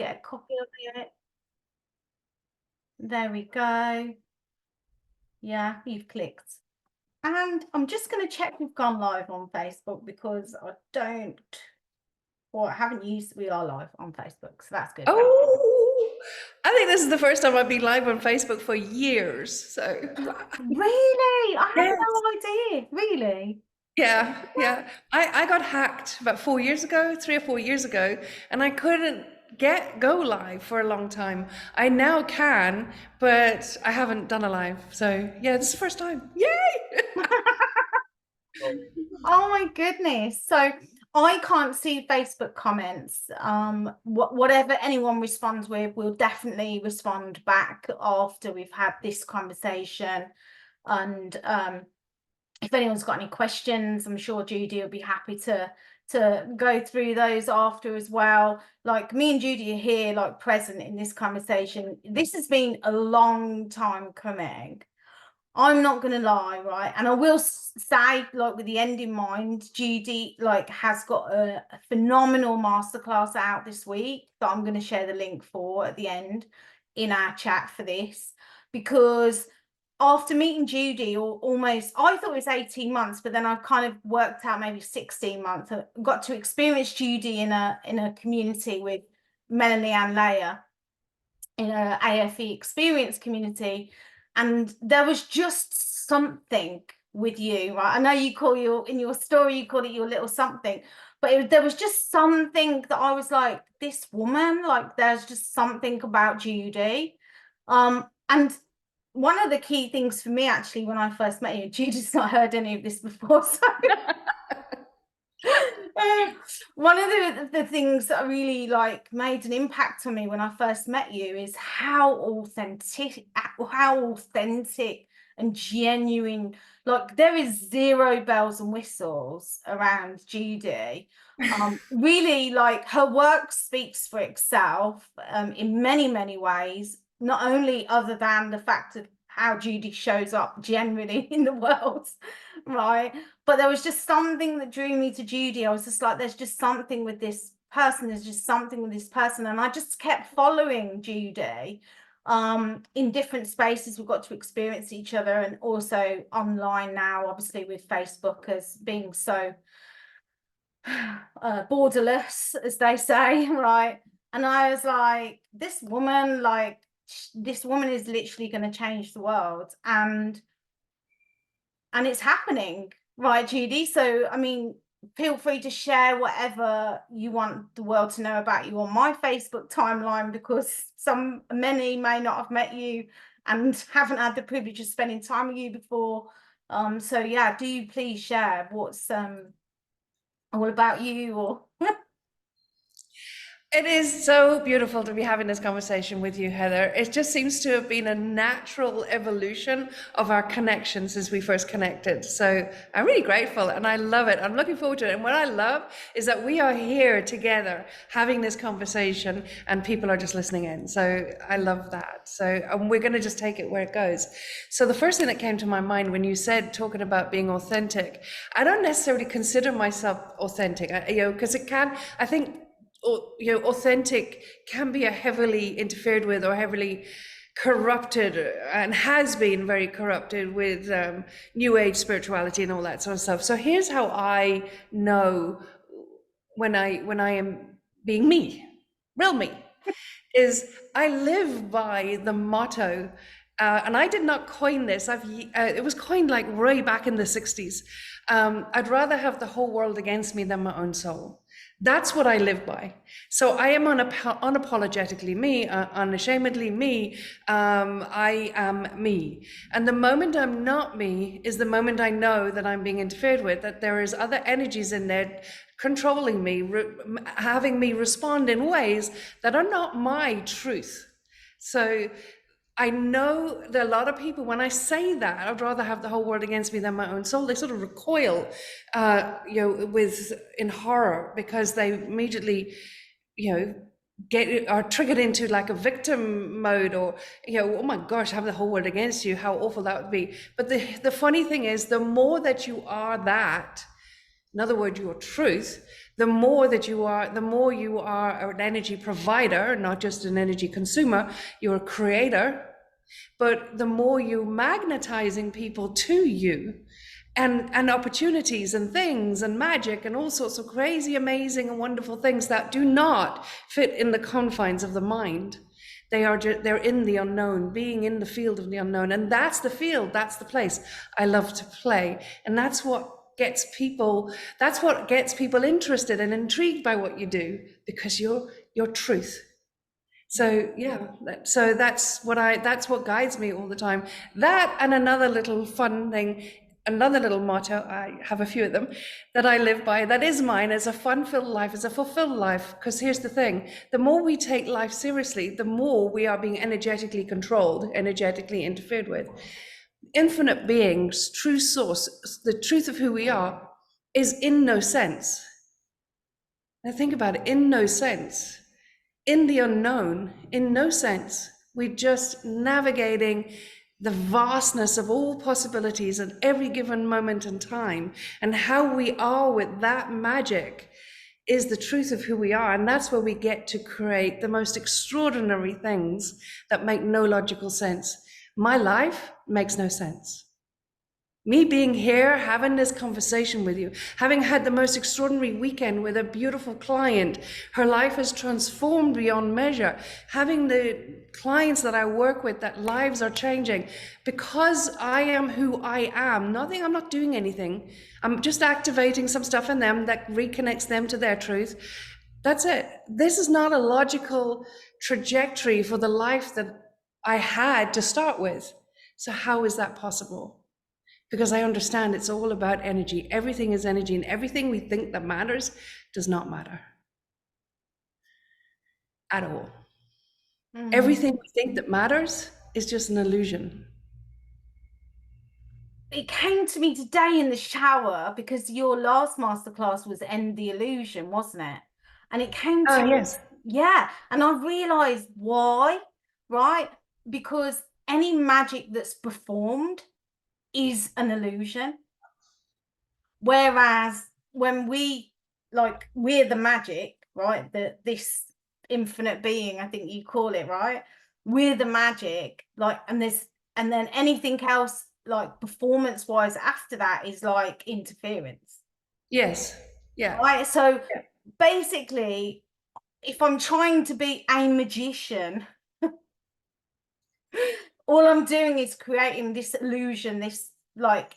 get a copy of it. There we go. Yeah, you've clicked. And I'm just going to check we've gone live on Facebook because I haven't used, we are live on Facebook, so that's good. Oh, I think this is the first time I've been live on Facebook for years. So, Really? I had yes. no idea. Really? Yeah. I got hacked about 4 years ago, 3 or 4 years ago, and I couldn't go live for a long time. I now can, but I haven't done a live. So, yeah, this is the first time. Yay! Oh my goodness. So I can't see Facebook comments. Whatever anyone responds with, we'll definitely respond back after we've had this conversation. And if anyone's got any questions, I'm sure Judy will be happy to go through those after as well. Like me and Judy are here, like present in this conversation. This has been a long time coming. I'm not gonna lie, right? And I will say, like with the end in mind, Judy like has got a phenomenal masterclass out this week that I'm gonna share the link for at the end in our chat for this, because after meeting Judy, or almost, I thought it was 18 months, but then I've kind of worked out maybe 16 months. I got to experience Judy in a community with Melanie and Leia in a AFE experience community, and there was just something with you, right? I know you call in your story, you call it your little something, but there was just something that I was like, this woman, like there's just something about Judy. And one of the key things for me, actually, when I first met you, Judy's not heard any of this before, so one of the things that really like made an impact on me when I first met you is how authentic and genuine, like there is zero bells and whistles around Judy. Really, like her work speaks for itself in many ways, not only other than the fact of how Judy shows up generally in the world, right? But there was just something that drew me to Judy. I was just like, there's just something with this person. There's just something with this person. And I just kept following Judy in different spaces. We've got to experience each other, and also online now, obviously with Facebook as being so borderless, as they say, right? And I was like, this woman is literally going to change the world. And it's happening, right, Judy? So, I mean, feel free to share whatever you want the world to know about you on my Facebook timeline, because many may not have met you and haven't had the privilege of spending time with you before. So yeah, do please share what's all about you, or It is so beautiful to be having this conversation with you, Heather. It just seems to have been a natural evolution of our connection since we first connected. So I'm really grateful and I love it. I'm looking forward to it. And what I love is that we are here together having this conversation and people are just listening in. So I love that. So we're going to just take it where it goes. So the first thing that came to my mind when you said talking about being authentic, I don't necessarily consider myself authentic, because it can, I think, authentic can be a heavily interfered with or heavily corrupted, and has been very corrupted with new age spirituality and all that sort of stuff. So here's how I know when I am being me, real me, is I live by the motto, and I did not coin this. It was coined like way back in the 60s. I'd rather have the whole world against me than my own soul. That's what I live by. So I am unapologetically me, unashamedly me. I am me. And the moment I'm not me is the moment I know that I'm being interfered with, that there is other energies in there controlling me, having me respond in ways that are not my truth. So I know that a lot of people, when I say that, I'd rather have the whole world against me than my own soul, they sort of recoil, in horror, because they immediately, are triggered into like a victim mode, or, oh my gosh, have the whole world against you, how awful that would be. But the funny thing is, the more that you are that, in other words, your truth, The more that you are, the more you are an energy provider, not just an energy consumer, you're a creator. But the more you're magnetizing people to you, and opportunities and things and magic and all sorts of crazy, amazing and wonderful things that do not fit in the confines of the mind. They're in the unknown, being in the field of the unknown. And that's the field, that's the place I love to play. And that's what gets people interested and intrigued by what you do, because your truth. So yeah, so that's what guides me all the time. That, and another little fun thing, another little motto, I have a few of them, that I live by, that is mine, is a fun-filled life, is a fulfilled life. Because here's the thing, the more we take life seriously, the more we are being energetically controlled, energetically interfered with. Infinite beings, true source, the truth of who we are, is in no sense. Now think about it, in no sense. In the unknown, in no sense. We're just navigating the vastness of all possibilities at every given moment in time. And how we are with that magic is the truth of who we are. And that's where we get to create the most extraordinary things that make no logical sense. My life makes no sense. Me being here, having this conversation with you, having had the most extraordinary weekend with a beautiful client, her life has transformed beyond measure. Having the clients that I work with, that lives are changing because I am who I am. I'm not doing anything. I'm just activating some stuff in them that reconnects them to their truth. That's it. This is not a logical trajectory for the life that I had to start with. So how is that possible? Because I understand it's all about energy. Everything is energy, and everything we think that matters does not matter at all. Everything we think that matters is just an illusion. It came to me today in the shower, because your last masterclass was End the Illusion, wasn't it? And it came to me, Yes. yeah, and I realized why, right? Because any magic that's performed is an illusion. Whereas when we're the magic, right? This infinite being, I think you call it, right? We're the magic, and then anything else, like performance wise after that, is like interference. Yes. Yeah. Right. So basically, if I'm trying to be a magician, all I'm doing is creating this illusion, this like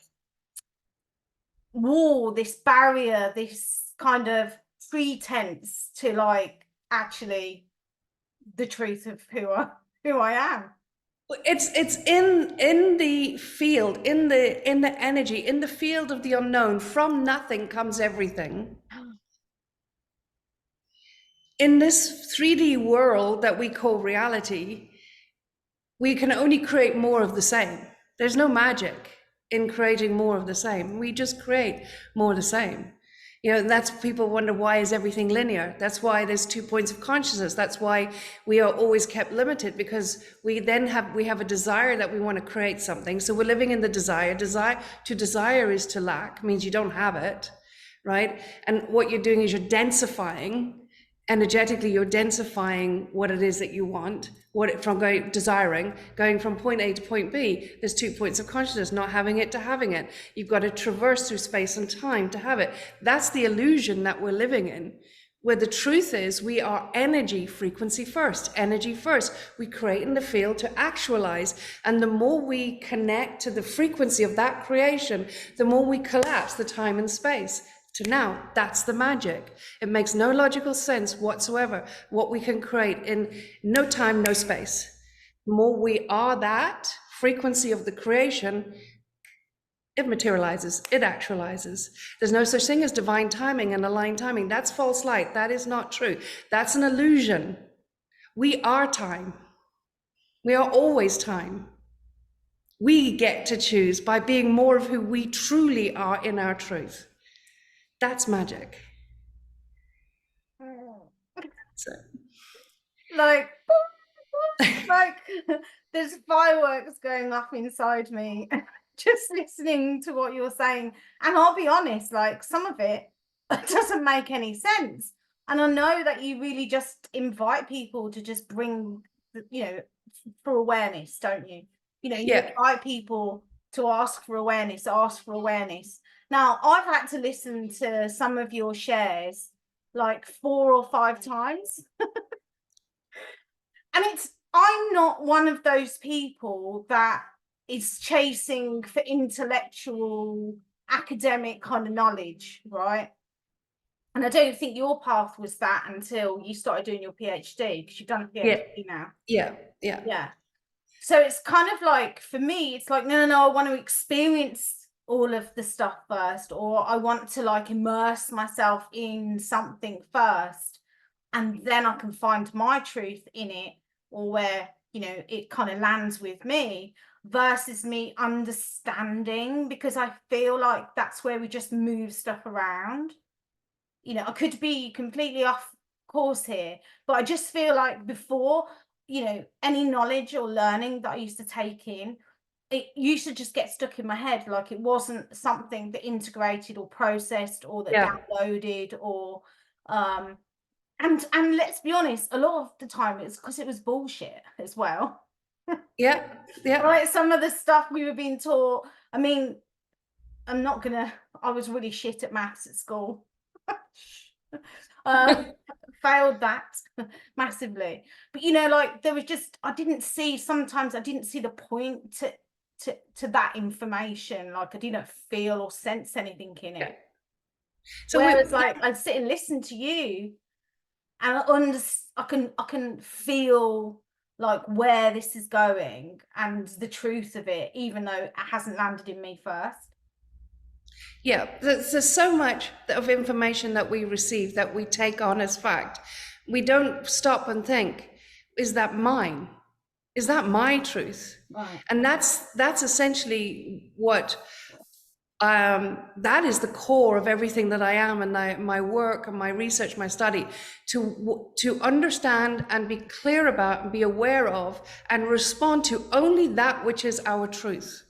wall, this barrier, this kind of pretense to like actually the truth of who I am. It's in the field, in the energy, in the field of the unknown. From nothing comes everything. In this 3D world that we call reality, we can only create more of the same. There's no magic in creating more of the same. We just create more of the same. You know, that's, people wonder, why is everything linear? That's why there's 2 points of consciousness. That's why we are always kept limited, because we have a desire that we want to create something. So we're living in the desire. To desire is to lack, means you don't have it, right? And what you're doing is you're densifying. Energetically, you're densifying what it is that you want, going from point A to point B. There's 2 points of consciousness, not having it to having it. You've got to traverse through space and time to have it. That's the illusion that we're living in, where the truth is we are energy, frequency first, energy first. We create in the field to actualize. And the more we connect to the frequency of that creation, the more we collapse the time and space. To now, that's the magic. It makes no logical sense whatsoever what we can create in no time, no space. The more we are that frequency of the creation, it materializes, it actualizes. There's no such thing as divine timing and aligned timing. That's false light. That is not true. That's an illusion. We are time. We are always time. We get to choose by being more of who we truly are in our truth. That's magic. So. Like there's fireworks going off inside me just listening to what you're saying. And I'll be honest, like some of it It doesn't make any sense. And I know that you really just invite people to just bring, for awareness, don't you? You Yeah. invite people to ask for awareness, ask for awareness. Now, I've had to listen to some of your shares like 4 or 5 times. And I'm not one of those people that is chasing for intellectual, academic kind of knowledge, right? And I don't think your path was that until you started doing your PhD, because you've done a Yeah. PhD now. Yeah. Yeah. So it's kind of like, for me, it's like, no, I want to experience all of the stuff first, or I want to like immerse myself in something first, and then I can find my truth in it, or where, it kind of lands with me, versus me understanding, because I feel like that's where we just move stuff around. I could be completely off course here, but I just feel like before, any knowledge or learning that I used to take in, it used to just get stuck in my head. Like it wasn't something that integrated or processed or that Yeah. downloaded, or and let's be honest, a lot of the time it's because it was bullshit as well. Yeah. Yeah. Right, some of the stuff we were being taught, I mean, I was really shit at maths at school. Failed that massively. But like there was just, sometimes I didn't see the point to that information. Like I didn't feel or sense anything in it. So Whereas like I'd sit and listen to you, and I can feel like where this is going and the truth of it, even though it hasn't landed in me first. yeah, there's so much of information that we receive that we take on as fact. We don't stop and think, is that mine? Is that my truth? Right. And that's essentially what that is the core of everything that I am, and my work and my research, my study, to understand and be clear about and be aware of and respond to only that which is our truth.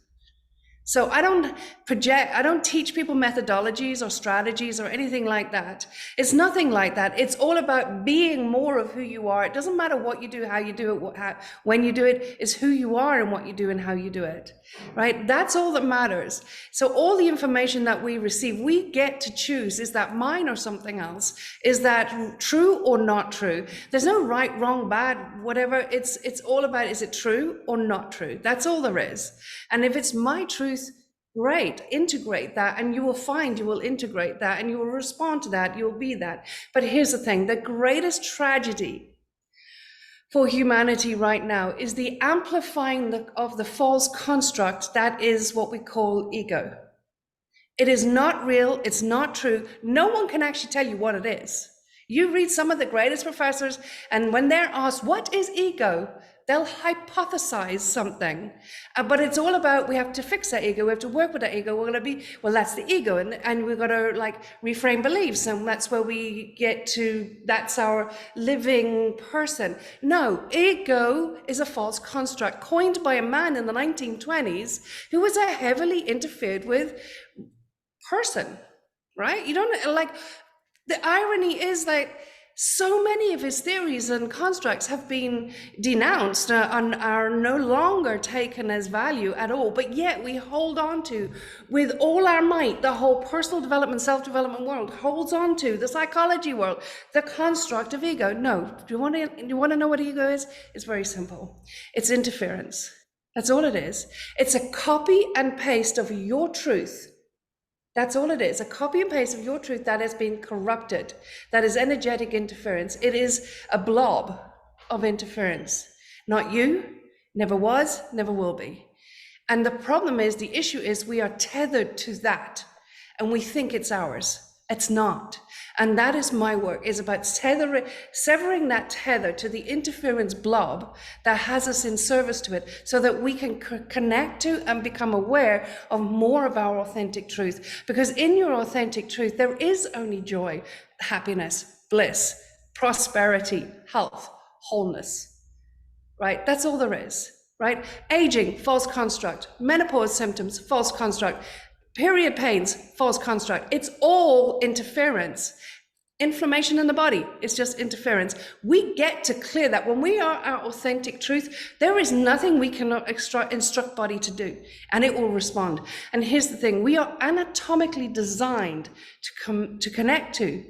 So I don't teach people methodologies or strategies or anything like that. It's nothing like that. It's all about being more of who you are. It doesn't matter what you do, how you do it, when you do it. It's who you are and what you do and how you do it, right? That's all that matters. So all the information that we receive, we get to choose. Is that mine or something else? Is that true or not true? There's no right, wrong, bad, whatever. It's all about, is it true or not true? That's all there is. And if it's my truth, great, integrate that, and you will find you will integrate that, and you will respond to that, you'll be that. But here's the thing, the greatest tragedy for humanity right now is the amplifying of the false construct that is what we call ego. It is not real, it's not true. No one can actually tell you what it is. You read some of the greatest professors, and when they're asked, what is ego? They'll hypothesize something, but it's all about, we have to fix that ego, we have to work with that ego, we're going to be, well, that's the ego, and we've got to like reframe beliefs, and that's where we get to, that's our living person. No, ego is a false construct coined by a man in the 1920s who was a heavily interfered with person, right? You don't, like, the irony is that so many of his theories and constructs have been denounced and are no longer taken as value at all, but yet we hold on to, with all our might, the whole personal development, self-development world holds on to, the psychology world, the construct of ego. No, do you want to know what ego is? It's very simple. It's interference. That's all it is. It's a copy and paste of your truth. That's all it is, a copy and paste of your truth that has been corrupted. That is energetic interference. It is a blob of interference. Not you, never was, never will be. And the problem is, the issue is, we are tethered to that and we think it's ours. It's not. And that is my work, is about severing that tether to the interference blob that has us in service to it, so that we can connect to and become aware of more of our authentic truth. Because in your authentic truth, there is only joy, happiness, bliss, prosperity, health, wholeness, right? That's all there is, right? Aging, false construct. Menopause symptoms, false construct. Period pains, false construct. It's all interference. Inflammation in the body is just interference. We get to clear that. When we are our authentic truth, there is nothing we cannot instruct body to do, and it will respond. And here's the thing, we are anatomically designed to connect to,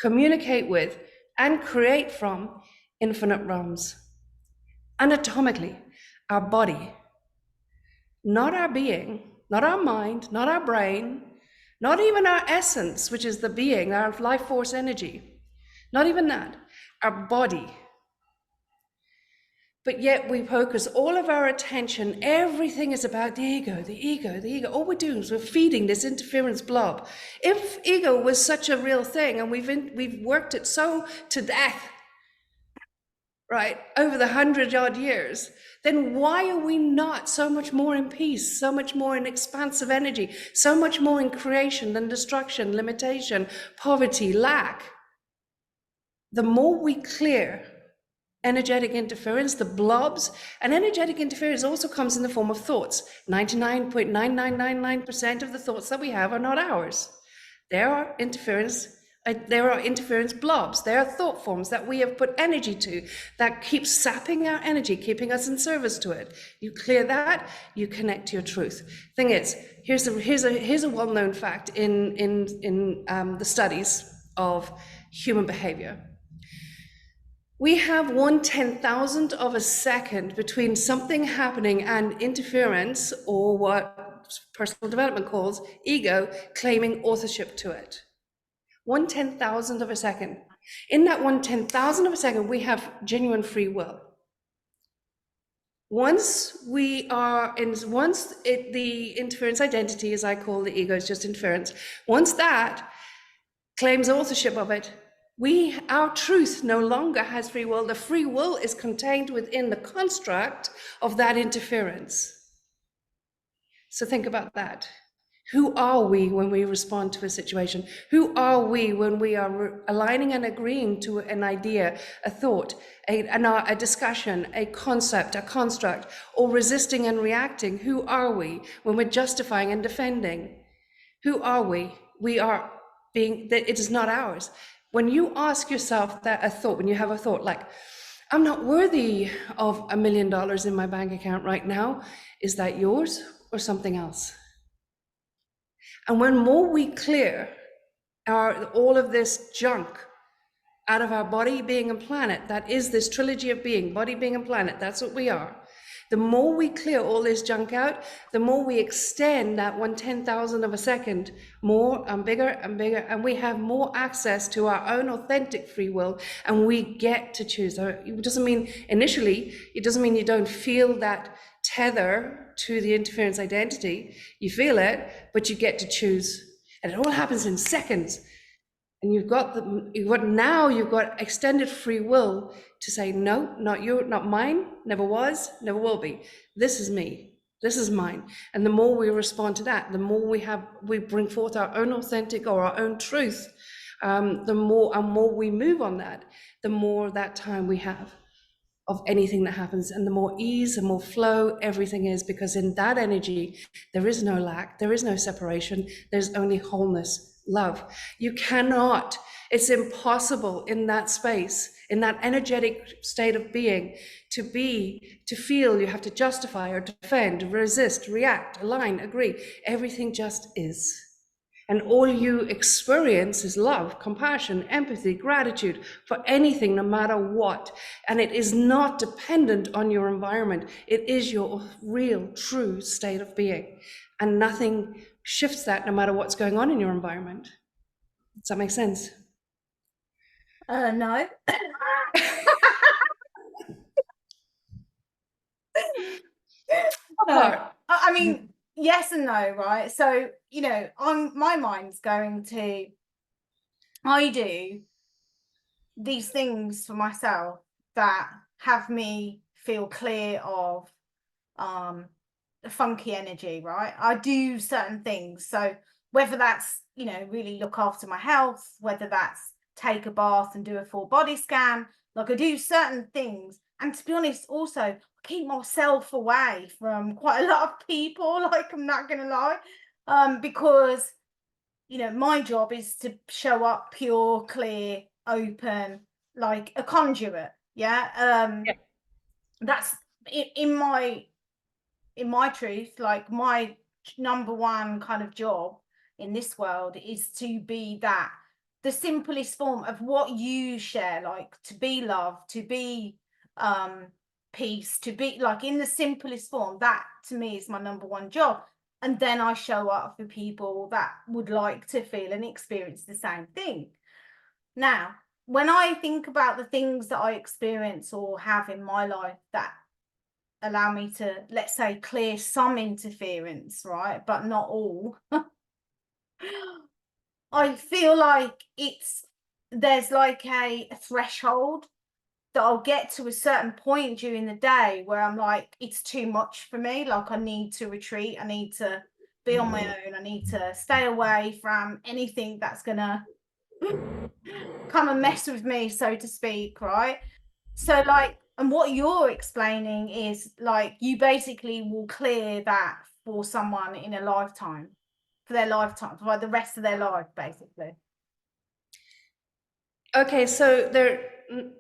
communicate with, and create from infinite realms. Anatomically, our body, not our being, not our mind, not our brain, not even our essence, which is the being, our life force energy, not even that, our body. But yet we focus all of our attention, everything is about the ego, the ego, the ego. All we're doing is we're feeding this interference blob. If ego was such a real thing, and we've worked it so to death, right, over the 100-odd years, then why are we not so much more in peace, so much more in expansive energy, so much more in creation than destruction, limitation, poverty, lack? The more we clear energetic interference, the blobs, and energetic interference also comes in the form of thoughts. 99.9999% of the thoughts that we have are not ours. There are interference blobs. There are thought forms that we have put energy to that keep sapping our energy, keeping us in service to it. You clear that, you connect to your truth. Thing is, here's a well-known fact in the studies of human behavior. We have 1/10,000th of a second between something happening and interference, or what personal development calls ego, claiming authorship to it. 1/10,000th of a second. In that 1/10,000th of a second, we have genuine free will. The interference identity, as I call the ego, is just interference. Once that claims authorship of it, our truth no longer has free will. The free will is contained within the construct of that interference. So think about that. Who are we when we respond to a situation? Who are we when we are aligning and agreeing to an idea, a thought, a discussion, a concept, a construct, or resisting and reacting? Who are we when we're justifying and defending? Who are we? We are being, it is not ours. When you ask yourself that when you have a thought like, I'm not worthy of $1 million in my bank account right now, is that yours or something else? And when more we clear all of this junk out of our body, being, and planet, that is this trilogy of being, body, being, and planet, that's what we are. The more we clear all this junk out, the more we extend that 1/10,000th of a second more and bigger, and we have more access to our own authentic free will, and we get to choose. It doesn't mean initially, it doesn't mean you don't feel that tether to the interference identity. You feel it, but you get to choose. And it all happens in seconds. And you've got extended free will to say, no, not you, not mine, never was, never will be. This is me, this is mine. And the more we respond to that, the more we bring forth our own authentic or our own truth, the more we move on that, the more that time we have of anything that happens, and the more ease and more flow everything is, because in that energy, there is no lack, there is no separation, there's only wholeness, love. You cannot, it's impossible in that space, in that energetic state of being, to feel you have to justify or defend, resist, react, align, agree. Everything just is. And all you experience is love, compassion, empathy, gratitude for anything, no matter what. And it is not dependent on your environment. It is your real, true state of being. And nothing shifts that, no matter what's going on in your environment. Does that make sense? No. No. I mean, yes and no, right? So, my mind's going to, I do these things for myself that have me feel clear of the funky energy, right? I do certain things. So whether that's, really look after my health, whether that's take a bath and do a full body scan, like I do certain things. And to be honest, also keep myself away from quite a lot of people, like I'm not gonna lie. because, my job is to show up pure, clear, open, like a conduit. Yeah. Yeah. That's in my truth, like my number one kind of job in this world is to be that, the simplest form of what you share, like to be love, to be peace, to be like in the simplest form. That to me is my number one job. And then I show up for people that would like to feel and experience the same thing. Now, when I think about the things that I experience or have in my life that allow me to, let's say, clear some interference, right, but not all, I feel like there's like a threshold that I'll get to a certain point during the day where I'm like, it's too much for me. Like, I need to retreat. I need to be on my own. I need to stay away from anything that's gonna come and mess with me, so to speak, right? So like, and what you're explaining is like, you basically will clear that for someone in a lifetime, for their lifetime, for like the rest of their life, basically. Okay, so they're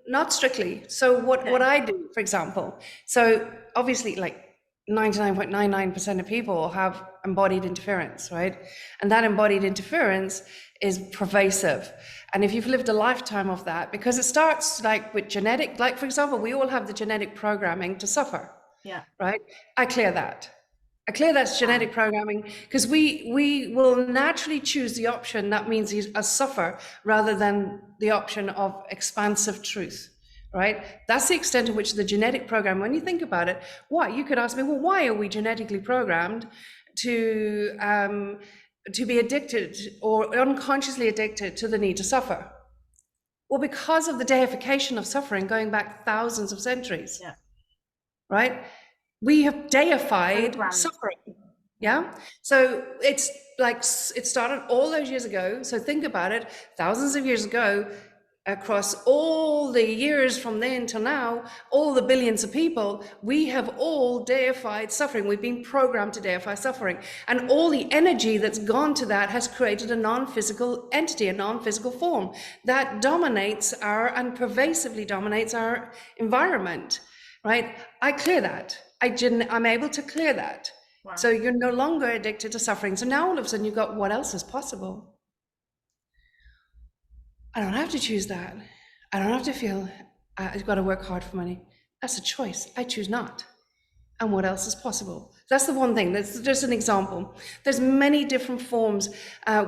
not strictly. So what I do, for example, so obviously like 99.99% of people have embodied interference, right? And that embodied interference is pervasive. And if you've lived a lifetime of that, because it starts like with genetic, like for example, we all have the genetic programming to suffer. Yeah. Right? I clear that. I clear that's genetic programming, because we will naturally choose the option that means a suffer rather than the option of expansive truth, right? That's the extent to which the genetic program, when you think about it, why? You could ask me, well, why are we genetically programmed to be addicted or unconsciously addicted to the need to suffer? Well, because of the deification of suffering going back thousands of centuries. Yeah. Right? We have deified suffering. Yeah. So it's like, it started all those years ago. So think about it, thousands of years ago, across all the years from then till now, all the billions of people, we have all deified suffering. We've been programmed to deify suffering. And all the energy that's gone to that has created a non-physical entity, a non-physical form that dominates and pervasively dominates our environment. Right? I clear that. I'm able to clear that. Wow. So you're no longer addicted to suffering. So now all of a sudden you've got, what else is possible? I don't have to choose that. I don't have to feel I've got to work hard for money. That's a choice. I choose not. And what else is possible? That's the one thing. That's just an example. There's many different forms.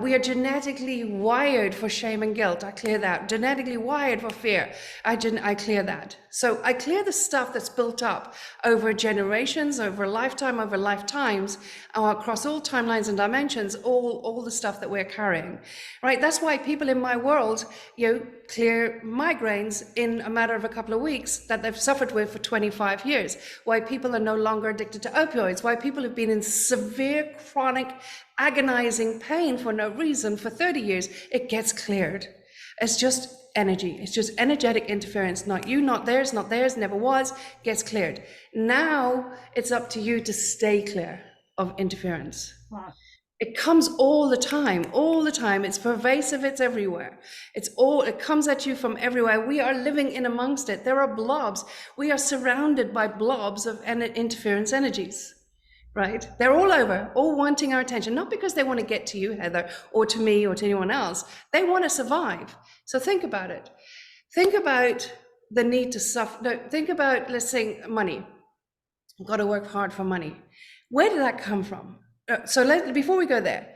We are genetically wired for shame and guilt. I clear that. Genetically wired for fear. I clear that. So I clear the stuff that's built up over generations, over a lifetime, over lifetimes, across all timelines and dimensions, all the stuff that we're carrying. Right? That's why people in my world, clear migraines in a matter of a couple of weeks that they've suffered with for 25 years. Why people are no longer addicted to opioids. Why people have been in severe, chronic, agonizing pain for no reason for 30 years. It gets cleared. It's just energy. It's just energetic interference. Not you, not theirs, never was. Gets cleared. Now it's up to you to stay clear of interference. Wow. It comes all the time, all the time. It's pervasive, it's everywhere. It comes at you from everywhere. We are living in amongst it. There are blobs. We are surrounded by blobs of interference energies, right? They're all over, all wanting our attention, not because they want to get to you, Heather, or to me, or to anyone else. They want to survive. So think about it. Think about the need to suffer. No, think about, let's say, money. I've got to work hard for money. Where did that come from? So before we go there,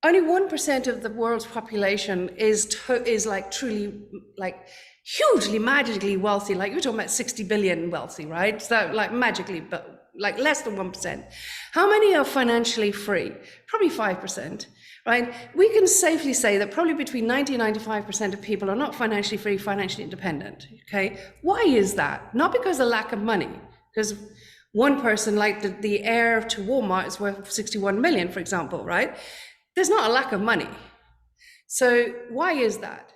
only 1% of the world's population is like truly, like hugely magically wealthy. Like you're talking about 60 billion wealthy, right? So like magically, but like less than 1%. How many are financially free? Probably 5%, right? We can safely say that probably between 90 and 95% of people are not financially free, financially independent, okay? Why is that? Not because of lack of money, because one person, like the heir to Walmart, is worth 61 million, for example, right? There's not a lack of money. So why is that?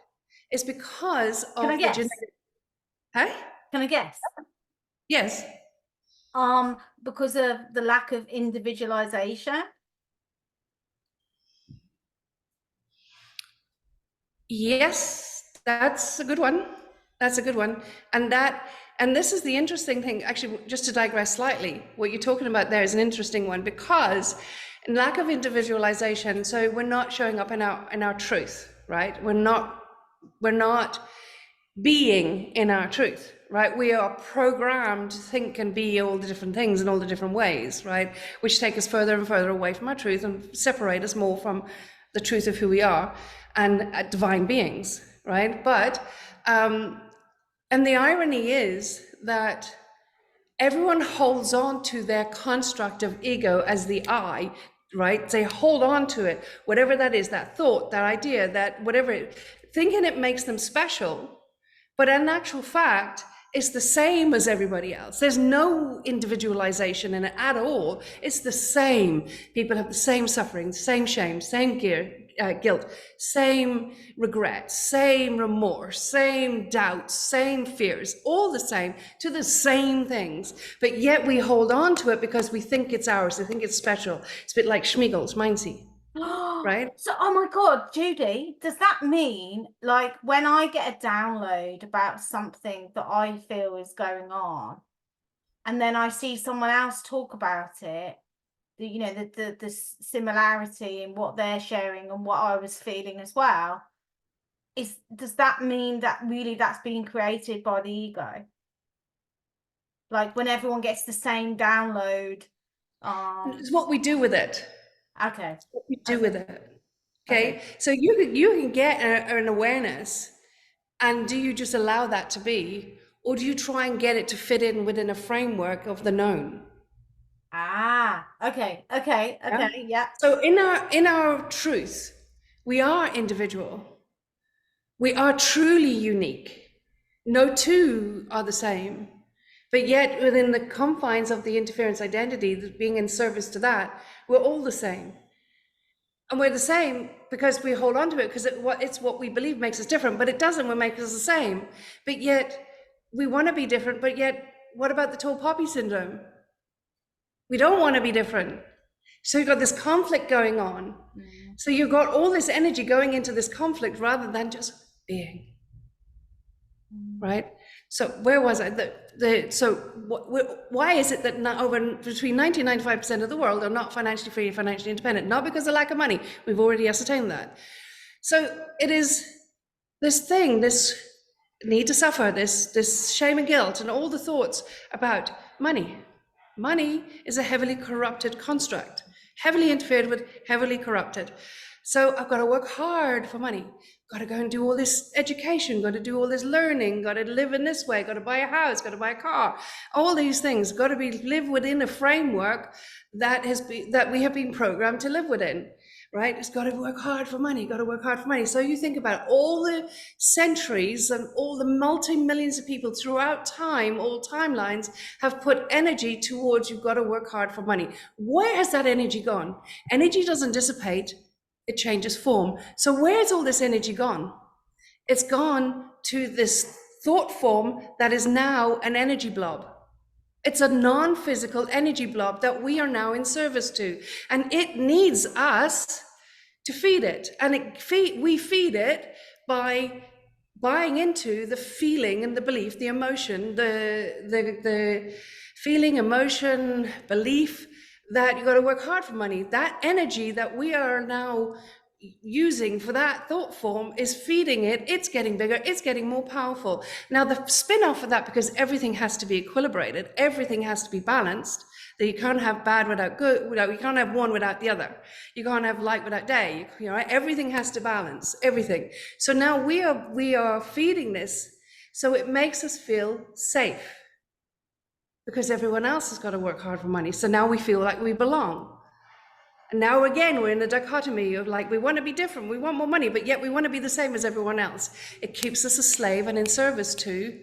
It's because of the genetic. Hey? Can I guess? Yes. Because of the lack of individualization. Yes, that's a good one. That's a good one. And this is the interesting thing, actually, just to digress slightly, what you're talking about there is an interesting one because in lack of individualization, so we're not showing up in our truth, right? We're not being in our truth, right? We are programmed to think and be all the different things in all the different ways, right? Which take us further and further away from our truth and separate us more from the truth of who we are and divine beings, right? And the irony is that everyone holds on to their construct of ego as the I, right? They hold on to it, whatever that is, that thought, that idea, that whatever, thinking it makes them special. But in actual fact, it's the same as everybody else. There's no individualization in it at all. It's the same. People have the same suffering, same shame, same guilt, same regret, same remorse, same doubts, same fears, all the same to the same things. But yet we hold on to it because we think it's ours. We think it's special. It's a bit like Schmiegel's Mindsy. Right? So, oh my God, Judy, does that mean like when I get a download about something that I feel is going on, and then I see someone else talk about it, the similarity in what they're sharing and what I was feeling as well, does that mean that really that's being created by the ego? Like when everyone gets the same download, It's what we do with it. okay. What we do with it. Okay. So you can get an awareness, and do you just allow that to be, or do you try and get it to fit in within a framework of the known? Okay, yeah. So in our truth, we are individual. We are truly unique. No two are the same. But yet within the confines of the interference identity, being in service to that, we're all the same. And we're the same because we hold on to it because it's what we believe makes us different, but it doesn't make us the same. But yet we want to be different, but yet what about the tall poppy syndrome? We don't want to be different. So you've got this conflict going on. So you've got all this energy going into this conflict rather than just being. Right? So where was I? Why is it that between 90 and 95% of the world are not financially free and financially independent? Not because of lack of money. We've already ascertained that. So it is this need to suffer, this shame and guilt and all the thoughts about money. Money is a heavily corrupted construct, heavily interfered with, heavily corrupted. So I've got to work hard for money. Got to go and do all this education, got to do all this learning, got to live in this way, got to buy a house, got to buy a car, all these things, got to live within a framework that we have been programmed to live within, right? It's got to work hard for money, got to work hard for money. So you think about all the centuries and all the multi-millions of people throughout time, all timelines have put energy towards you've got to work hard for money. Where has that energy gone? Energy doesn't dissipate. It changes form. So where's all this energy gone? It's gone to this thought form that is now an energy blob. It's a non-physical energy blob that we are now in service to. And it needs us to feed it. And we feed it by buying into the feeling and the belief, the emotion, the feeling, emotion, belief that you got to work hard for money. That energy that we are now using for that thought form is feeding it. It's getting bigger. It's getting more powerful. Now the spin-off of that, because everything has to be equilibrated, everything has to be balanced, that you can't have bad without good, you can't have one without the other. You can't have light without day. Everything has to balance, everything. So now we are feeding this, so it makes us feel safe, because everyone else has got to work hard for money. So now we feel like we belong. And now again, we're in a dichotomy of like, we want to be different, we want more money, but yet we want to be the same as everyone else. It keeps us a slave and in service to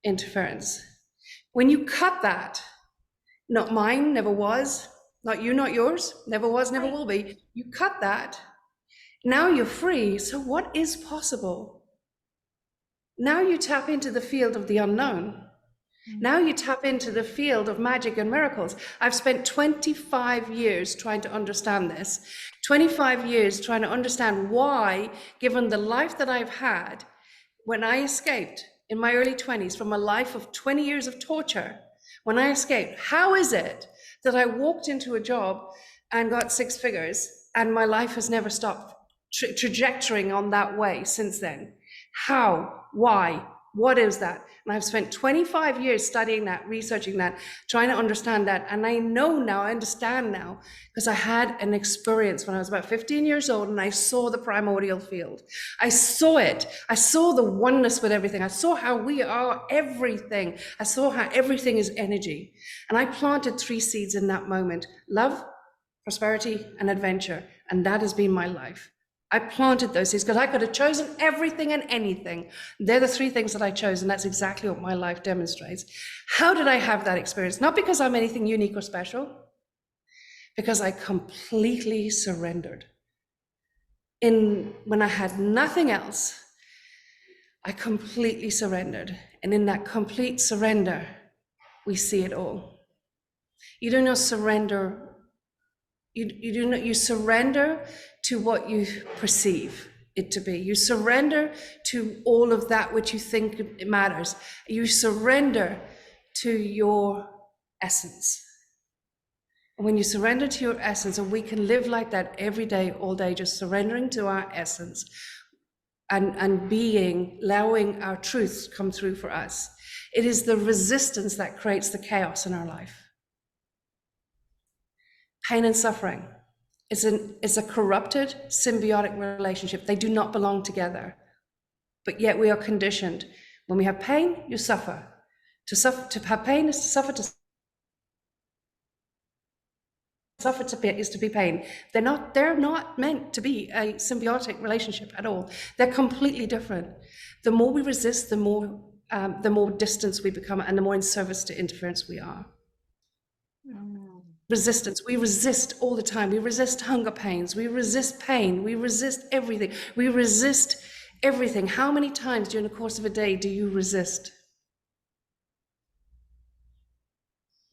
interference. When you cut that, not mine, never was, not you, not yours, never was, never will be, you cut that, now you're free. So what is possible? Now you tap into the field of the unknown. Now you tap into the field of magic and miracles. I've spent 25 years trying to understand this, 25 years trying to understand why, given the life that I've had, when I escaped in my early 20s from a life of 20 years of torture, when I escaped, how is it that I walked into a job and got 6 figures and my life has never stopped trajectorying on that way since then? How? Why? What is that? And I've spent 25 years studying that, researching that, trying to understand that. And I know now, I understand now, because I had an experience when I was about 15 years old and I saw the primordial field. I saw it. I saw the oneness with everything. I saw how we are everything. I saw how everything is energy. And I planted 3 seeds in that moment: love, prosperity, and adventure. And that has been my life. I planted those seeds because I could have chosen everything and anything. They're the 3 things that I chose, and that's exactly what my life demonstrates. How did I have that experience? Not because I'm anything unique or special, because I completely surrendered. When I had nothing else, I completely surrendered. And in that complete surrender, we see it all. You do not surrender. You surrender to what you perceive it to be. You surrender to all of that which you think matters. You surrender to your essence. And when you surrender to your essence, and we can live like that every day, all day, just surrendering to our essence and being, allowing our truth to come through for us. It is the resistance that creates the chaos in our life. Pain and suffering is a corrupted symbiotic relationship. They do not belong together, but yet we are conditioned. When we have pain, you suffer. To have pain is to suffer. To suffer is to be pain. They're not meant to be a symbiotic relationship at all. They're completely different. The more we resist, the more distance we become, and the more in service to interference we are. Resistance. We resist all the time. We resist hunger pains. We resist pain. We resist everything. We resist everything. How many times during the course of a day do you resist?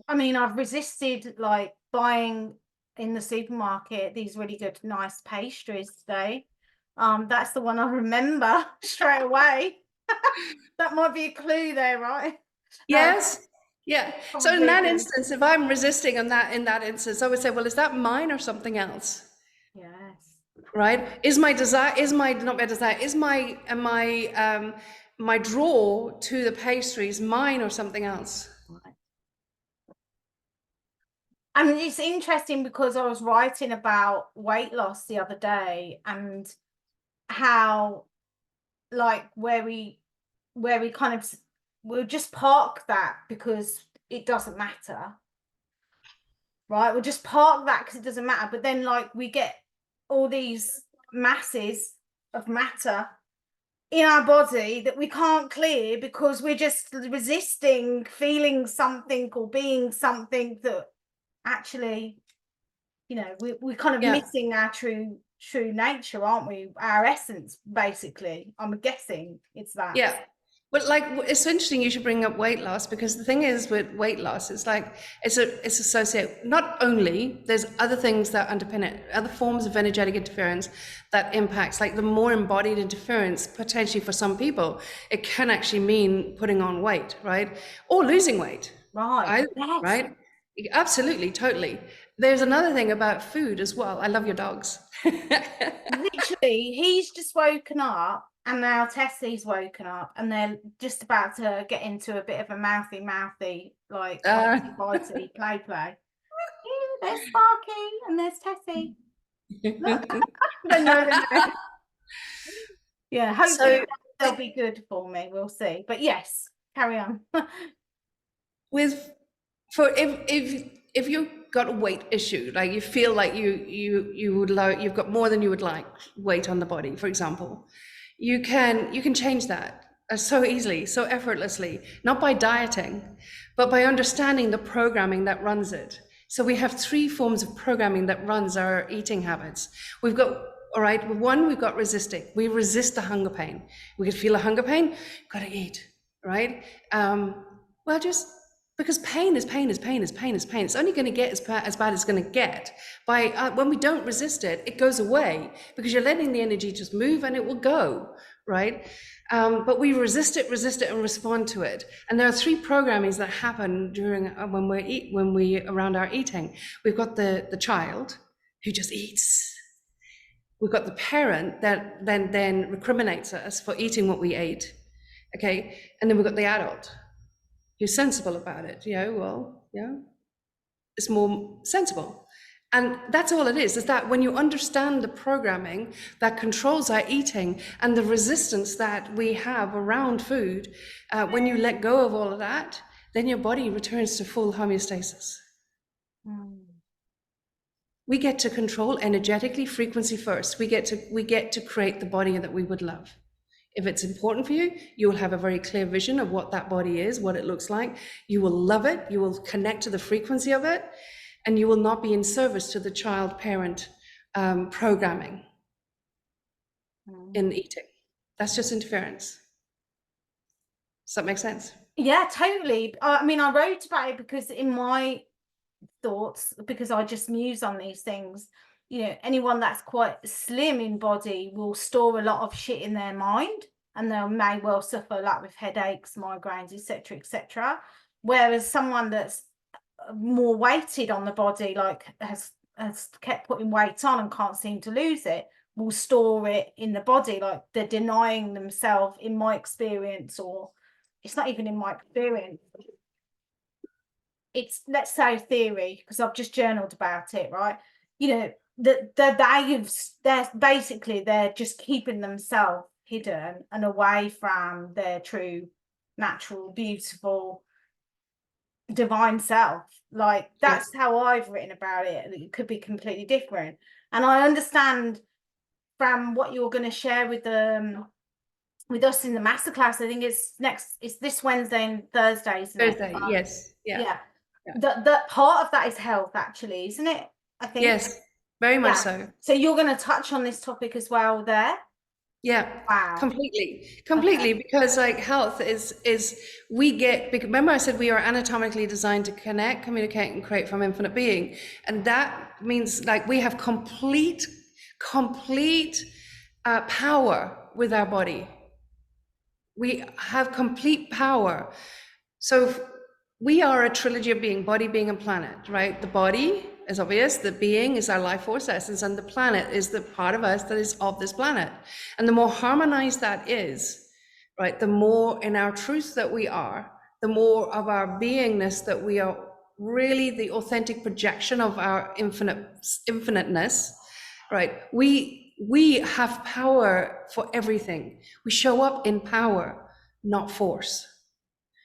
I mean, I've resisted like buying in the supermarket these really good, nice pastries today. That's the one I remember straight away. That might be a clue there, right? Yes. Yeah. So in that instance, if I'm resisting in that instance, I would say, well, is that mine or something else? Yes. Right? Is my draw to the pastries mine or something else? And it's interesting because I was writing about weight loss the other day and how like where we kind of we'll just park that because it doesn't matter, right? We'll just park that because it doesn't matter. But then like we get all these masses of matter in our body that we can't clear because we're just resisting feeling something or being something that actually, you know, we're kind of missing our true nature, aren't we? Our essence, basically. I'm guessing it's that. Yeah. But like, it's interesting you should bring up weight loss, because the thing is with weight loss, it's like, it's associated, not only, there's other things that underpin it, other forms of energetic interference that impacts, like the more embodied interference, potentially for some people, it can actually mean putting on weight, right? Or losing weight. Right. Yes. Right? Absolutely, totally. There's another thing about food as well. I love your dogs. Literally, he's just woken up and now Tessie's woken up and they're just about to get into a bit of a mouthy, like bitey, play. Yeah, there's Sparky and there's Tessie. Look. No. Yeah, hopefully they'll be good for me. We'll see. But yes, carry on. If you've got a weight issue, like you feel like you've got more than you would like weight on the body, for example, you can change that so easily, so effortlessly, not by dieting, but by understanding the programming that runs it. So we have 3 forms of programming that runs our eating habits. We've got, all right, one, we've got resisting. We resist the hunger pain. We could feel a hunger pain, got to eat, right? Well, just because pain is pain is pain is pain is pain. It's only going to get as bad as it's going to get. When we don't resist it, it goes away because you're letting the energy just move and it will go, right? But we resist it, and respond to it. And there are three programmings that happen during when we around our eating. We've got the child who just eats. We've got the parent that then recriminates us for eating what we ate, okay? And then we've got the adult who's sensible about it. It's more sensible. And that's all it is that when you understand the programming that controls our eating and the resistance that we have around food, when you let go of all of that, then your body returns to full homeostasis. We get to control energetically, frequency first. We get to create the body that we would love. If it's important for you, you will have a very clear vision of what that body is, what it looks like. You will love it. You will connect to the frequency of it, and you will not be in service to the child-parent programming in eating. That's just interference. Does that make sense? Yeah, totally. I mean, I wrote about it because in my thoughts, because I just muse on these things, you know, anyone that's quite slim in body will store a lot of shit in their mind, and they may well suffer like with headaches, migraines, etc. Whereas someone that's more weighted on the body, like has kept putting weight on and can't seem to lose it, will store it in the body, like they're denying themselves, in my experience, or it's not even in my experience, it's, let's say, theory, because I've just journaled about it, right? You know, they're just keeping themselves hidden and away from their true, natural, beautiful, divine self. Like, that's how I've written about it. It could be completely different. And I understand from what you're going to share with us in the masterclass. I think it's this Wednesday and Thursday, isn't it? Thursday, yes. Yeah. The part of that is health, actually, isn't it? I think. Yes, very much so. So you're going to touch on this topic as well there? Yeah. Wow. Completely, okay. Because like health remember I said we are anatomically designed to connect, communicate, and create from infinite being. And that means like we have complete power with our body. We have complete power. So we are a trilogy of being, body, being, and planet, right? The body is obvious, the being is our life force essence, and the planet is the part of us that is of this planet. And the more harmonized that is, right, the more in our truth that we are, the more of our beingness that we are really the authentic projection of our infiniteness, right? We have power for everything. We show up in power, not force.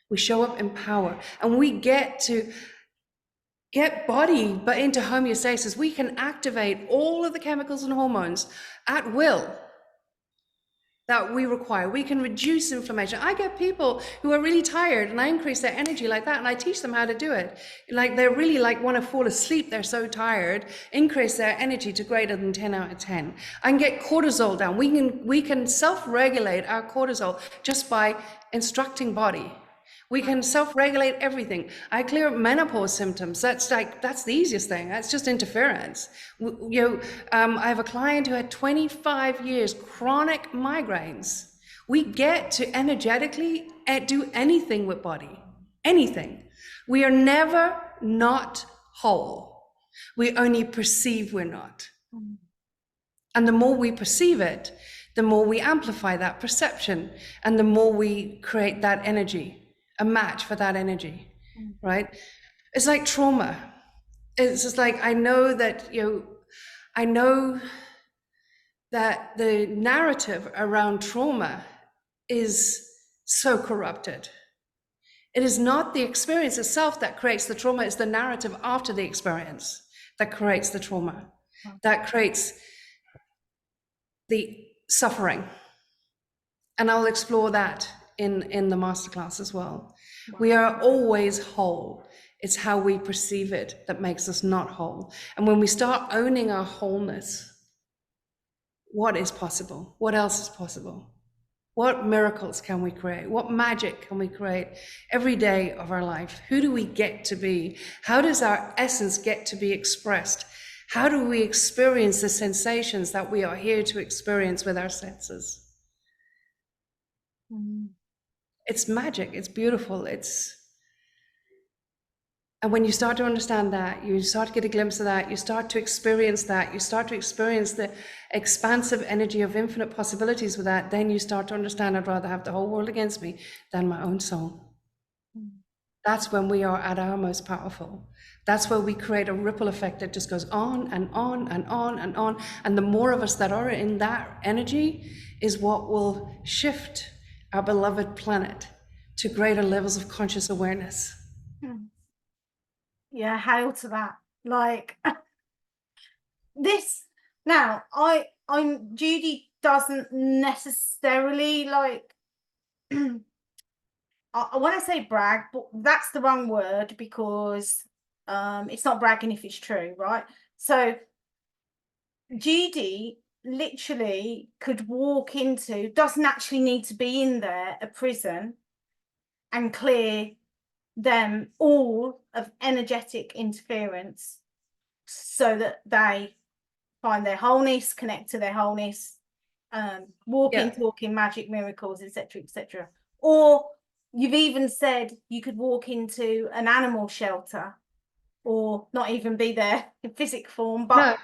We show up in power, and we get to get body but into homeostasis. We can activate all of the chemicals and hormones at will that we require. We can reduce inflammation. I get people who are really tired and I increase their energy like that, and I teach them how to do it. Like they're really like want to fall asleep, they're so tired, increase their energy to greater than 10 out of 10. I can get cortisol down. We can self-regulate our cortisol just by instructing body. We can self-regulate everything. I clear up menopause symptoms. That's the easiest thing. That's just interference. I have a client who had 25 years chronic migraines. We get to energetically do anything with body, anything. We are never not whole. We only perceive we're not. And the more we perceive it, the more we amplify that perception, and the more we create that energy. A match for that energy, right? It's like trauma. It's just like, I know that the narrative around trauma is so corrupted. It is not the experience itself that creates the trauma, it's the narrative after the experience that creates the trauma, that creates the suffering. And I'll explore that in the masterclass as well. Wow. We are always whole. It's how we perceive it that makes us not whole. And when we start owning our wholeness, what is possible? What else is possible? What miracles can we create? What magic can we create every day of our life? Who do we get to be? How does our essence get to be expressed? How do we experience the sensations that we are here to experience with our senses? It's magic. It's beautiful. And when you start to understand that, you start to get a glimpse of that, you start to experience that, you start to experience the expansive energy of infinite possibilities with that, then you start to understand I'd rather have the whole world against me than my own soul. That's when we are at our most powerful. That's where we create a ripple effect that just goes on and on and on and on. And the more of us that are in that energy is what will shift our beloved planet to greater levels of conscious awareness. Yeah, hail to that. Like this now, I'm Judy doesn't necessarily like I want to say brag, but that's the wrong word, because it's not bragging if it's true, right? So Judy literally could walk into, doesn't actually need to be in there, a prison, and clear them all of energetic interference so that they find their wholeness, connect to their wholeness, walking, talking, magic, miracles, etc., etc. Or you've even said you could walk into an animal shelter, or not even be there in physical form, but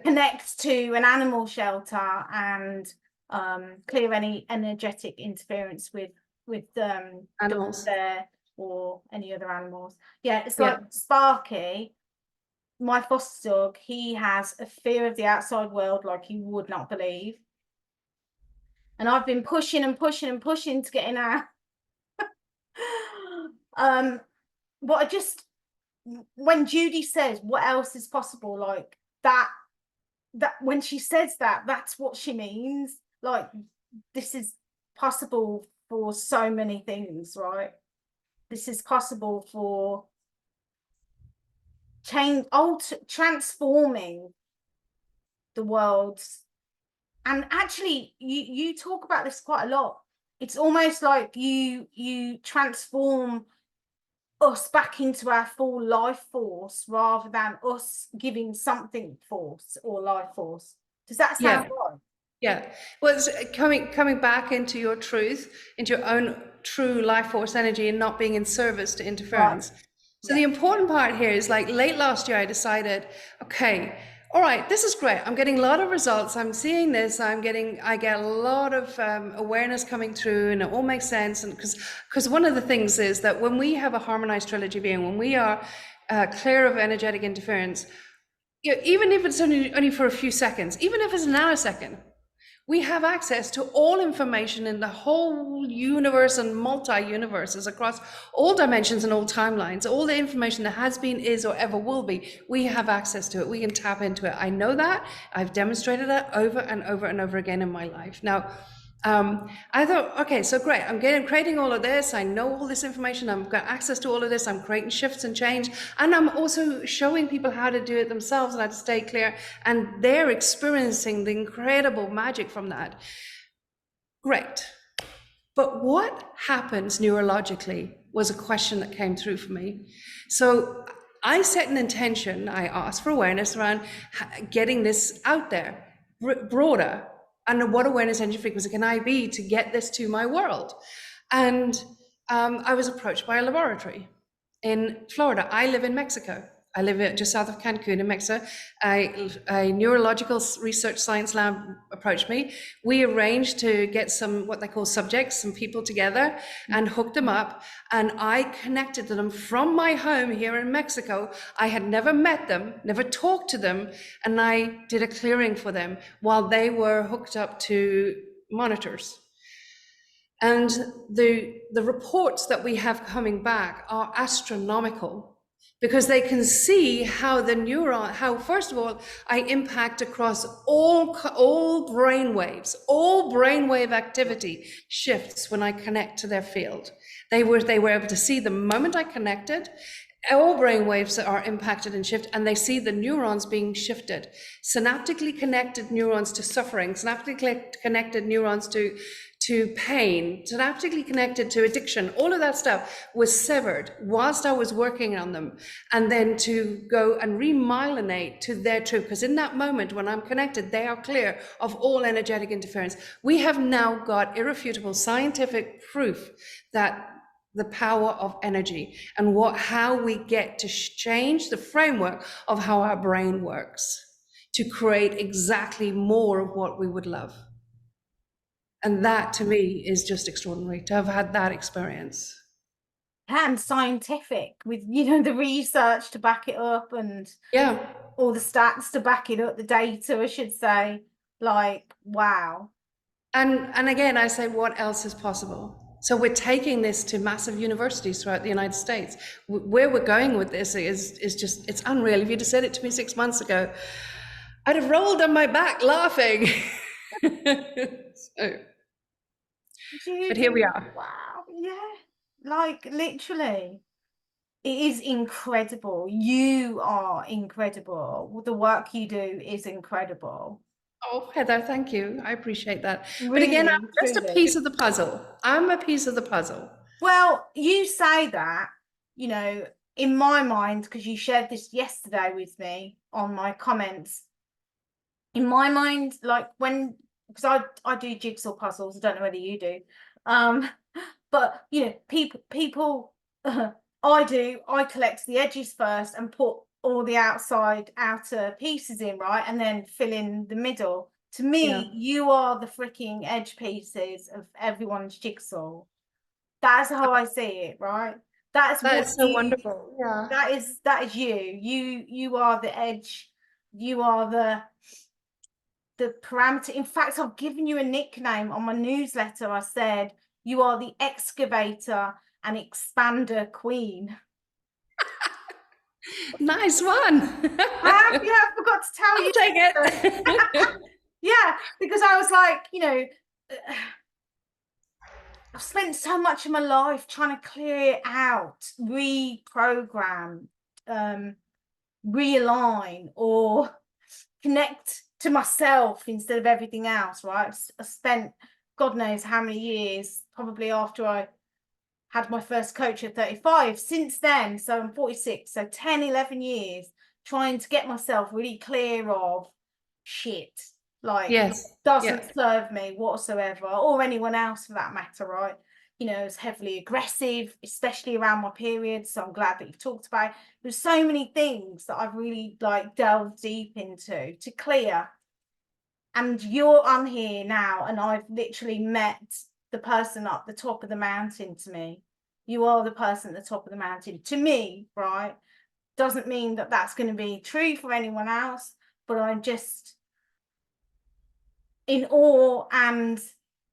connect to an animal shelter and clear any energetic interference with animals there or any other animals. Yeah, it's like Sparky, my foster dog, he has a fear of the outside world like you would not believe. And I've been pushing and pushing and pushing to get in out. But I just, when Judy says what else is possible, like that when she says that, that's what she means. Like, this is possible for so many things, right? This is possible for transforming the world. And actually, you talk about this quite a lot. It's almost like you transform us back into our full life force rather than us giving something force or life force. Does that sound right? Yeah. Well, it's coming back into your truth, into your own true life force energy, and not being in service to interference. Right. So the important part here is, like, late last year, I decided, okay, all right, this is great. I'm getting a lot of results. I'm seeing this. I get a lot of awareness coming through, and it all makes sense. And because one of the things is that when we have a harmonized trilogy being, when we are clear of energetic interference, even if it's only for a few seconds, even if it's a nanosecond, we have access to all information in the whole universe and multi-universes across all dimensions and all timelines. All the information that has been, is, or ever will be, we have access to it. We can tap into it. I know that. I've demonstrated that over and over and over again in my life. Now, I thought, okay, so great. I'm creating all of this. I know all this information. I've got access to all of this. I'm creating shifts and change. And I'm also showing people how to do it themselves and how to stay clear. And they're experiencing the incredible magic from that. Great. But what happens neurologically was a question that came through for me. So I set an intention. I asked for awareness around getting this out there, broader. And what awareness energy frequency can I be to get this to my world? And I was approached by a laboratory in Florida. I live in Mexico. I live just south of Cancun in Mexico. A neurological research science lab approached me. We arranged to get some, what they call subjects, some people together, and hooked them up. And I connected to them from my home here in Mexico. I had never met them, never talked to them. And I did a clearing for them while they were hooked up to monitors. And the reports that we have coming back are astronomical, because they can see how the neuron, how, first of all, I impact across all brain waves, all brainwave activity shifts when I connect to their field. They were able to see the moment I connected, all brain waves are impacted and shift, and they see the neurons being shifted. Synaptically connected neurons to suffering, synaptically connected neurons to to pain, synaptically connected to addiction, all of that stuff was severed whilst I was working on them. And then to go and remyelinate to their truth, because in that moment when I'm connected, they are clear of all energetic interference. We have now got irrefutable scientific proof that the power of energy and how we get to change the framework of how our brain works to create exactly more of what we would love. And that to me is just extraordinary to have had that experience. And scientific with, the research to back it up and Yeah. all the stats to back it up, the data, I should say. Like, wow. And again, I say, what else is possible? So we're taking this to massive universities throughout the United States. Where we're going with this is just, it's unreal. If you'd have said it to me 6 months ago, I'd have rolled on my back laughing. So, Judy, but here we are. wow, yeah. Like, literally, it is incredible. You are incredible. The work you do is incredible. Oh, Heather, thank you. I appreciate that. But again, Really, I'm just a truly. piece of the puzzle. I'm a piece of the puzzle. Well, you say that, in my mind, because you shared this yesterday with me on my comments. In my mind, like because I do jigsaw puzzles. I don't know whether you do. Um, but people I collect the edges first and put all the outer pieces in, right? And then fill in the middle. To Yeah. me, you are the freaking edge pieces of everyone's jigsaw. That's how I see it, right? That's That what is so wonderful. Yeah. that is you. You are the edge. You are the parameter. In fact, I've given you a nickname on my newsletter. I said you are the excavator and expander queen. Nice one. I forgot to tell I'll you. take it. Yeah, because I was like, I've spent so much of my life trying to clear it out, reprogram, realign, or connect to myself instead of everything else, right? I spent God knows how many years, probably after I had my first coach at 35. Since then, so I'm 46, so 10, 11 years trying to get myself really clear of shit. Like, Yes. doesn't Yeah. serve me whatsoever, or anyone else for that matter, right? It's heavily aggressive, especially around my periods. So I'm glad that you've talked about it. There's so many things that I've really delved deep into to clear. And you're on here now, and I've literally met the person up the top of the mountain to me. You are the person at the top of the mountain to me, right? Doesn't mean that that's going to be true for anyone else, but I'm just in awe and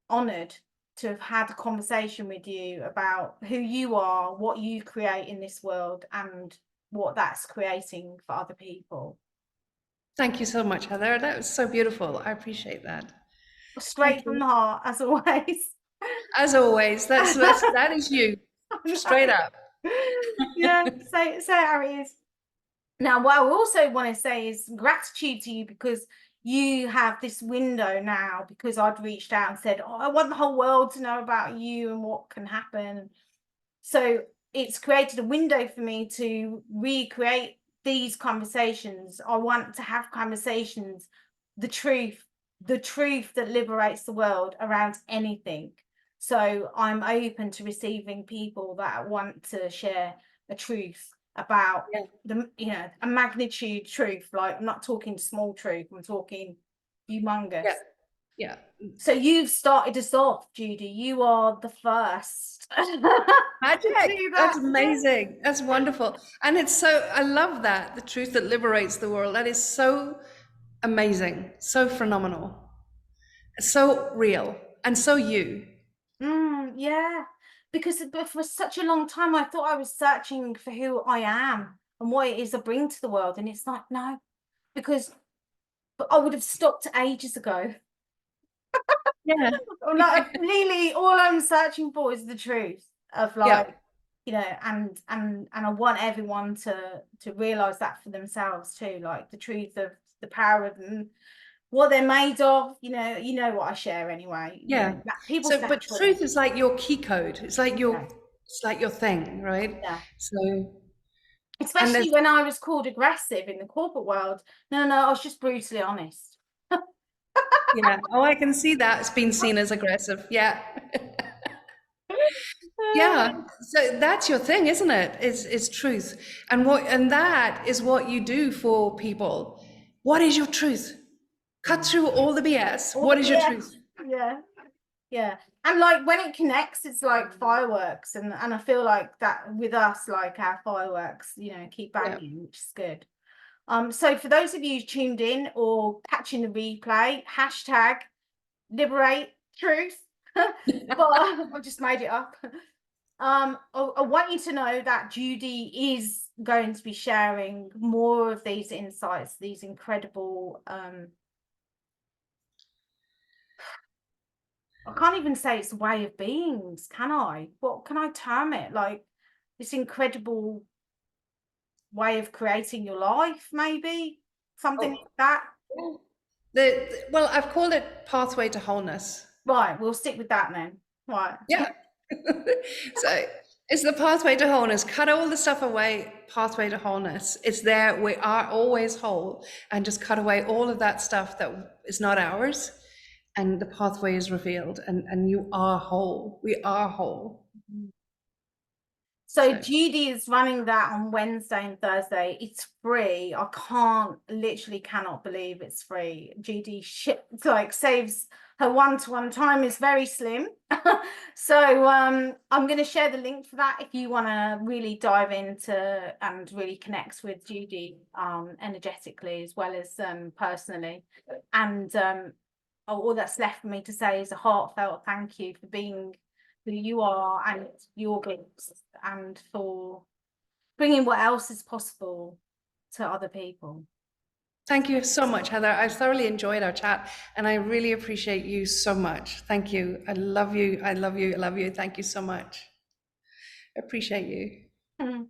honored to have had a conversation with you about who you are, what you create in this world, and what that's creating for other people. Thank you so much, Heather. That was so beautiful. I appreciate that. Straight Thank from you. the heart, as always. As always, that is you. Straight up. Yeah, so how it is. Now, what I also want to say is gratitude to you, because you have this window now, because I'd reached out and said, I want the whole world to know about you and what can happen. So it's created a window for me to recreate these conversations. I want to have conversations, the truth that liberates the world around anything. So I'm open to receiving people that want to share a truth about a magnitude truth. Like, I'm not talking small truth, I'm talking humongous. Yeah. Yeah. So you've started us off, Judy. You are the first to Magic. do That's that. amazing. That's wonderful. And it's so, I love that. The truth that liberates the world. That is so amazing. So phenomenal. So real. And so you. Yeah, because for such a long time I thought I was searching for who I am and what it is I bring to the world, and it's like, no, because I would have stopped ages ago. Yeah. Like, really, all I'm searching for is the truth of, Yeah. like, and I want everyone to realize that for themselves too, like the truth of the power of what they're made of. You know what I share anyway. Yeah. People's So, but natural. truth is like your key code. Yeah, It's like your thing, right? yeah. So, and there's, Especially when I was called aggressive in the corporate world. No, I was just brutally honest. yeah. Oh, I can see that it's been seen as aggressive. Yeah. Yeah. So that's your thing, isn't it? Is truth. And that is what you do for people. What is your truth? Cut through all the BS. All the What is your truth? BS. Yeah. Yeah. And like when it connects, it's like fireworks. And I feel like that with us, like our fireworks, keep Yeah. banging, which is good. So for those of you tuned in or catching the replay, hashtag liberate truth. But I've just made it up. I want you to know that Judy is going to be sharing more of these insights, these incredible I can't even say it's a way of beings, can I? What can I term it? Like this incredible way of creating your life, maybe something Oh, like that. well, I've called it pathway to wholeness. Right, we'll stick with that then. Right. Yeah. So it's the pathway to wholeness. Cut all the stuff away, pathway to wholeness. It's there. We are always whole. And just cut away all of that stuff that is not ours. And the pathway is revealed. And you are whole. We are whole. So So Judy is running that on Wednesday and Thursday. It's free. I literally cannot believe it's free. Judy saves her one-to-one time is very slim. So I'm going to share the link for that if you want to really dive into and really connect with Judy energetically as well as personally. And all that's left for me to say is a heartfelt thank you for being who you are and your gifts, and for bringing what else is possible to other people. thank you so much, Heather. I thoroughly enjoyed our chat and I really appreciate you so much. Thank you. I love you. I love you. I love you. Thank you so much. I appreciate you.